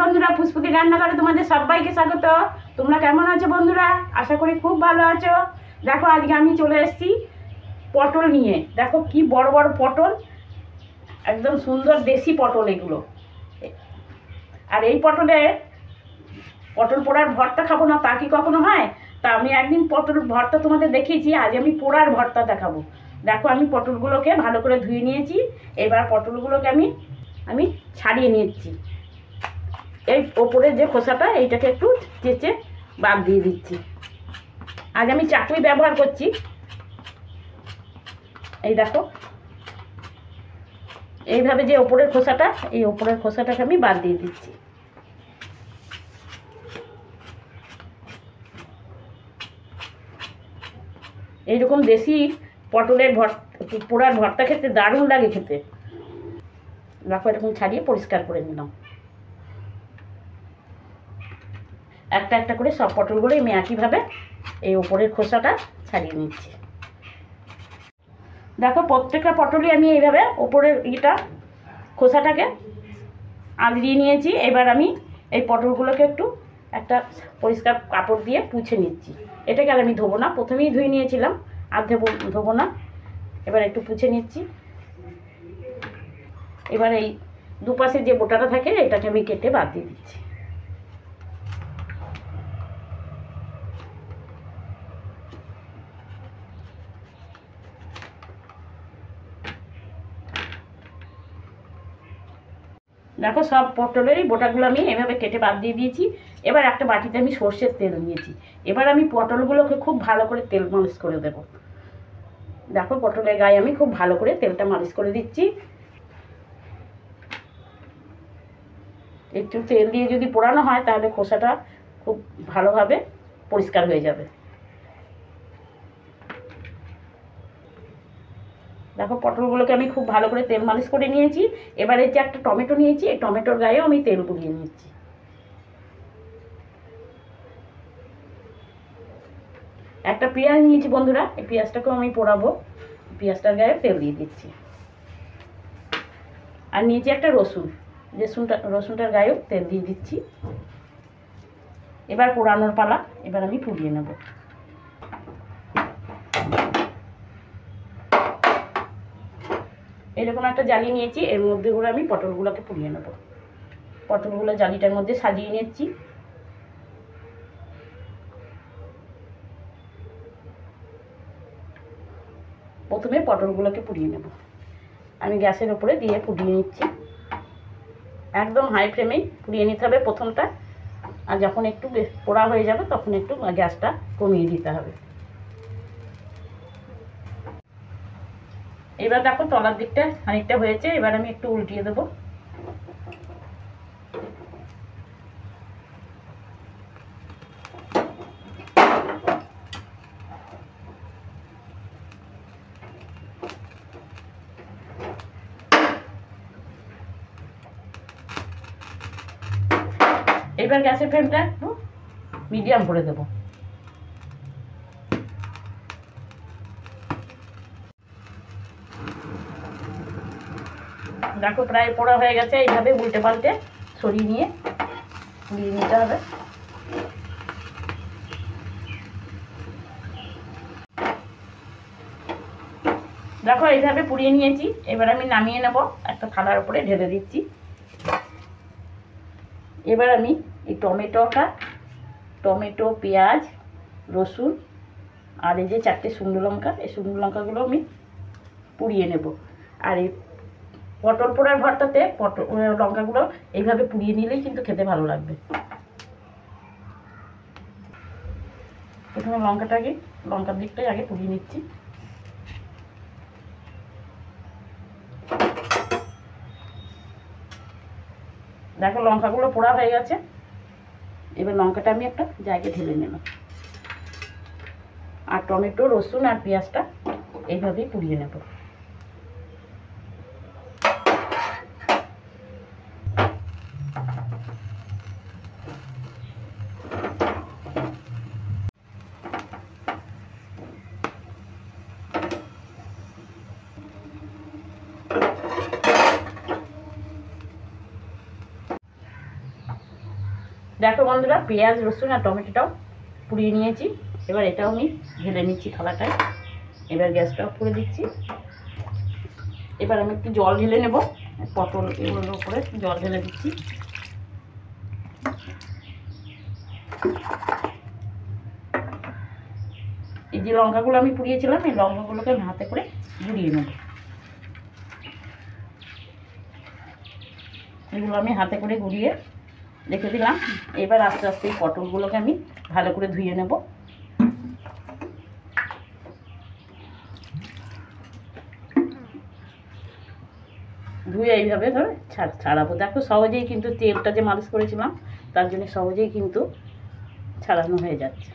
বন্ধুরা, পুষ্পতি রান্নাঘরে তোমাদের সবাইকে স্বাগত। তোমরা কেমন আছো বন্ধুরা? আশা করি খুব ভালো আছো। দেখো আজকে আমি চলে এসেছি পটল নিয়ে। দেখো কি বড় বড় পটল, একদম সুন্দর দেশি পটল এগুলো। আর এই পটল পোড়ার ভর্তা খাবো না তা কি কখনো হয়? তা আমি একদিন পটল ভর্তা তোমাদের দেখিয়েছি, আজ আমি পোড়ার ভর্তা দেখাবো। দেখো আমি পটলগুলোকে ভালো করে ধুয়ে নিয়েছি। এবার পটলগুলোকে আমি ছাড়িয়ে নিচ্ছি। এই ওপরের যে খোসাটা এইটাকে একটু চেঁচে বাদ দিয়ে দিচ্ছি। আজ আমি চাকুই ব্যবহার করছি। এই দেখো এইভাবে যে ওপরের খোসাটা, এই ওপরের খোসাটাকে আমি বাদ দিয়ে দিচ্ছি। এইরকম দেশি পটলের পোড়ার ভর্তা খেতে দারুণ লাগে খেতে। দেখো এরকম ছাড়িয়ে পরিষ্কার করে নিলাম। একটা একটা করে সব পটলগুলো আমি একইভাবে এই ওপরের খোসাটা ছাড়িয়ে নিচ্ছি। দেখো প্রত্যেকটা পটলই আমি এইভাবে ওপরের খোসাটাকে আঁচড়িয়ে নিয়েছি। এবার আমি এই পটলগুলোকে একটু একটা পরিষ্কার কাপড় দিয়ে পুছে নিচ্ছি। এটাকে আর আমি ধোবো না, প্রথমেই ধুয়ে নিয়েছিলাম, আর ধোবো না। এবার একটু পুছে নিচ্ছি। এবার এই দুপাশে যে বোটাটা থাকে এটাকে আমি কেটে বাদ দিয়ে দিচ্ছি। দেখো সব পটলেরই বোটাগুলো আমি এভাবে কেটে বাদ দিয়ে দিয়েছি। এবার একটা বাটিতে আমি সর্ষের তেল নিয়েছি। এবার আমি পটলগুলোকে খুব ভালো করে তেল মালিশ করে দেব। দেখো পটলের গায়ে আমি খুব ভালো করে তেলটা মালিশ করে দিচ্ছি। একটু তেল দিয়ে যদি পোড়ানো হয় তাহলে খোসাটা খুব ভালোভাবে পরিষ্কার হয়ে যাবে। দেখো পটলগুলোকে আমি খুব ভালো করে তেল মালিশ করে নিয়েছি। এবারে যে একটা টমেটো নিয়েছি, এই টমেটোর গায়েও আমি তেল বুলিয়ে নিচ্ছি। একটা পেঁয়াজ নিয়েছি বন্ধুরা, এই পেঁয়াজটাকেও আমি পোড়াবো। পেঁয়াজটার গায়ে তেল দিয়ে দিচ্ছি। আর নিয়েছি একটা রসুনটার গায়েও তেল দিয়ে দিচ্ছি। এবার পোড়ানোর পালা, এবার আমি পুড়িয়ে নেব। এরকম একটা জালি নিয়েছি, এর মধ্যে করে আমি পটলগুলোকে পুড়িয়ে নেব। পটলগুলো জালিটার মধ্যে সাজিয়ে নিচ্ছি। প্রথমে পটলগুলোকে পুড়িয়ে নেব। আমি গ্যাসের উপরে দিয়ে পুড়িয়ে নিচ্ছি। একদম হাই ফ্লেমেই পুড়িয়ে নিতে হবে প্রথমটা, আর যখন একটু পোড়া হয়ে যাবে তখন একটু গ্যাসটা কমিয়ে দিতে হবে। এবার দেখো তলার দিকটা খানিকটা হয়েছে, এবার আমি একটু উল্টিয়ে দেবো। এবার গ্যাসের ফ্লেমটা একটু মিডিয়াম করে দেবো। দেখো প্রায় পোড়া হয়ে গেছে। এইভাবে উল্টে পাল্টে সরিয়ে নিয়ে পুড়িয়ে নিতে হবে। দেখো এইভাবে পুড়িয়ে নিয়েছি। এবার আমি নামিয়ে নেব, একটা থালার উপরে ঢেলে দিচ্ছি। এবার আমি এই টমেটো, পেঁয়াজ, রসুন আর এই যে 4টে শুকনো লঙ্কা, এই শুকনো লঙ্কাগুলো আমি পুড়িয়ে নেব। আর এই পটল পোড়ার ভর্তাতে লঙ্কাগুলো এইভাবে পুড়িয়ে নিলেই কিন্তু খেতে ভালো লাগবে। প্রথমে লঙ্কার দিকটাই আগে পুড়িয়ে নিচ্ছি। দেখো লঙ্কাগুলো পোড়া হয়ে গেছে। এবার লঙ্কাটা আমি একটা জায়গায় ঢেলে নিলাম। আর টমেটো, রসুন আর পেঁয়াজটা এইভাবেই পুড়িয়ে নেব। দেখো বন্ধুরা, পেঁয়াজ রসুন আর টমেটোটাও পুড়িয়ে নিয়েছি। এবার এটাও আমি ঢেলে নিচ্ছি থালাটায়। এবার গ্যাসটাও পুড়ে দিচ্ছি। এবার আমি একটু জল ঢেলে নেব, পটল এগুলোর উপরে জল ঢেলে দিচ্ছি। এই যে লঙ্কাগুলো আমি পুড়িয়েছিলাম, এই লঙ্কাগুলোকে আমি হাতে করে গুঁড়িয়ে নেব। এগুলো আমি হাতে করে গুঁড়িয়ে রেখে দিলাম। এবার আস্তে আস্তে এই পটলগুলোকে আমি ভালো করে ধুয়ে নেব। ধুয়ে এইভাবে ধরে ছাড়াবো। দেখো সহজেই কিন্তু তেলটা যে মালিশ করেছিলাম তার জন্য সহজেই কিন্তু ছাড়ানো হয়ে যাচ্ছে।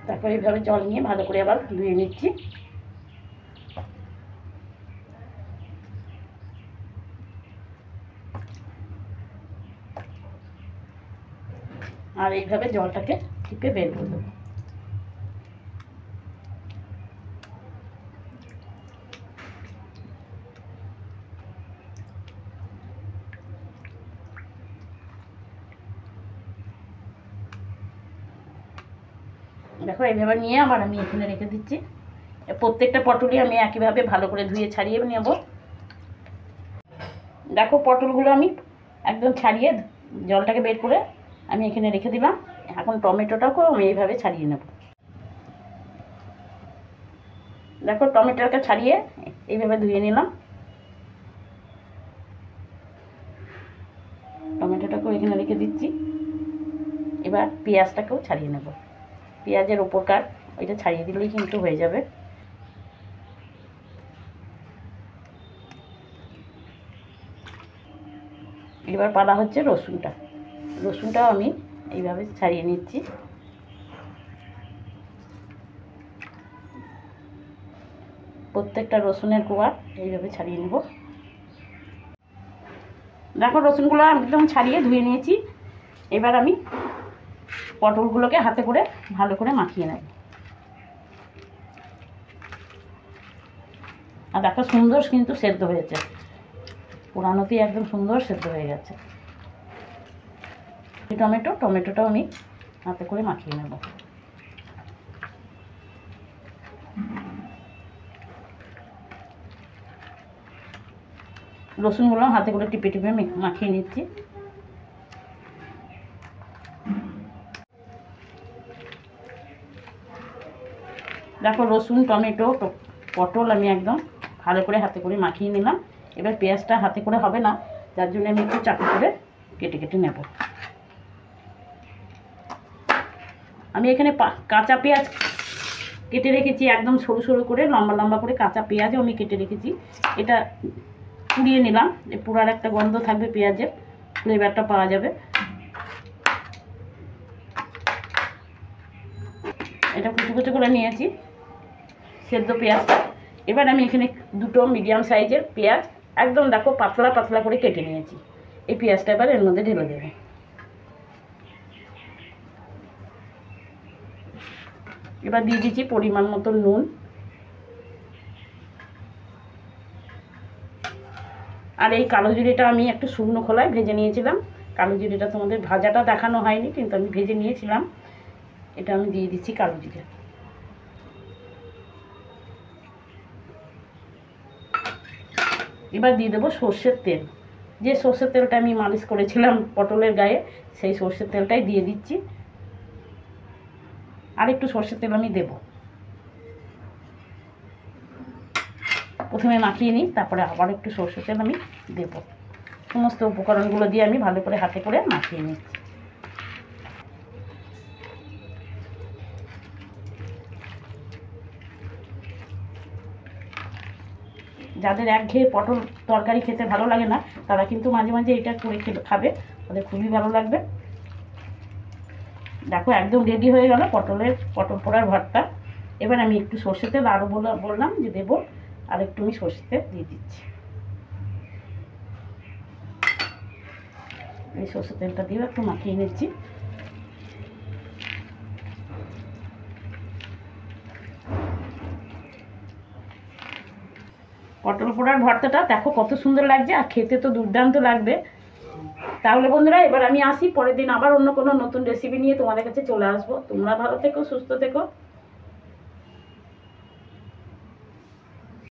তারপর এইভাবে জল নিয়ে ভালো করে আবার ধুয়ে নিচ্ছি। আর এইভাবে জলটাকে টিপে বের করে দেবো। দেখো এইভাবে নিয়ে আবার আমি এখানে রেখে দিচ্ছি। প্রত্যেকটা পটলই আমি একইভাবে ভালো করে ধুয়ে ছাড়িয়ে নেব। দেখো পটলগুলো আমি একদম ছাড়িয়ে জলটাকে বের করে আমি এখানে রেখে দিলাম। এখন টমেটোটাকেও আমি এইভাবে ছাড়িয়ে নেব। দেখো টমেটোটাকে ছাড়িয়ে এইভাবে ধুয়ে নিলাম। টমেটোটাকেও এখানে রেখে দিচ্ছি। এবার পেঁয়াজটাকেও ছাড়িয়ে নেব। পেঁয়াজের ওপরকার ওইটা ছাড়িয়ে দিলেই কিন্তু হয়ে যাবে। এবার পালা হচ্ছে রসুনটা। রসুনটাও আমি এইভাবে ছাড়িয়ে নিচ্ছি। প্রত্যেকটা রসুনের কোয়া এইভাবে ছাড়িয়ে নেব। দেখো রসুনগুলো একদম ছাড়িয়ে ধুয়ে নিয়েছি। এবার আমি পটলগুলোকে হাতে করে ভালো করে মাখিয়ে নেব। আর দেখো সুন্দর কিন্তু সেদ্ধ হয়েছে, পোড়ানোতেই একদম সুন্দর সেদ্ধ হয়ে গেছে। টমেটোটাও আমি হাতে করে মাখিয়ে নেব। রসুনগুলো হাতে করে টিপে টিপে মাখিয়ে নিচ্ছি। দেখো রসুন টমেটো পটল আমি একদম ভালো করে হাতে করে মাখিয়ে নিলাম। এবার পেঁয়াজটা হাতে করে হবে না, যার জন্য আমি একটু চাকু করে কেটে কেটে নেব। আমি এখানে কাঁচা পেঁয়াজ কেটে রেখেছি, একদম সরু সরু করে লম্বা লম্বা করে কাঁচা পেঁয়াজও আমি কেটে রেখেছি। এটা পুড়িয়ে নিলাম, পুরার একটা গন্ধ থাকবে, পেঁয়াজের ফ্লেভারটা পাওয়া যাবে। এটা কুচু কুচু করে নিয়েছি সেদ্ধ পেঁয়াজটা। এবার আমি এখানে দুটো মিডিয়াম সাইজের পেঁয়াজ একদম দেখো পাতলা পাতলা করে কেটে নিয়েছি। এই পেঁয়াজটা এবার এর মধ্যে ঢেলে দেবে। এবার দিয়ে দিচ্ছি পরিমাণ মতো নুন। আর এই কালো জিরেটা আমি একটু শুকনো খোলায় ভেজে নিয়েছিলাম। কালো জিরেটা তোমাদের ভাজাটা দেখানো হয়নি, কিন্তু আমি ভেজে নিয়েছিলাম। এটা আমি দিয়ে দিচ্ছি কালো জিরে। এবার দিয়ে দেবো সর্ষের তেল। যে সর্ষের তেলটা আমি মালিশ করেছিলাম পটলের গায়ে, সেই সর্ষের তেলটাই দিয়ে দিচ্ছি। আর একটু সর্ষের তেল আমি দেব। প্রথমে মাখিয়ে নিই, তারপরে আবার একটু সর্ষের তেল আমি দেব। সমস্ত উপকরণগুলো দিয়ে আমি ভালো করে হাতে করে মাখিয়ে নিচ্ছি। যাদের একঘেয়ে পটল তরকারি খেতে ভালো লাগে না, তারা কিন্তু মাঝে মাঝে এটা করে খাবে, তাদের খুবই ভালো লাগবে। দেখো একদম রেডি হয়ে গেল পটল পোড়ার ভর্তা। এবার আমি একটু সর্ষের তেল আরও বললাম যে দেবো, আর একটু আমি সর্ষের তেল দিয়ে দিচ্ছি। এই সরষের তেলটা দিয়ে একটু মাখিয়ে নিচ্ছি। পটল পোড়ার ভর্তাটা দেখো কত সুন্দর লাগছে, আর খেতে তো দুর্দান্ত লাগবে। তাহলে বন্ধুরা এবার আমি আসি, পরের দিন আবার অন্য কোনো নতুন রেসিপি নিয়ে তোমাদের কাছে চলে আসবো। তোমরা ভালো থেকো, সুস্থ থেকো।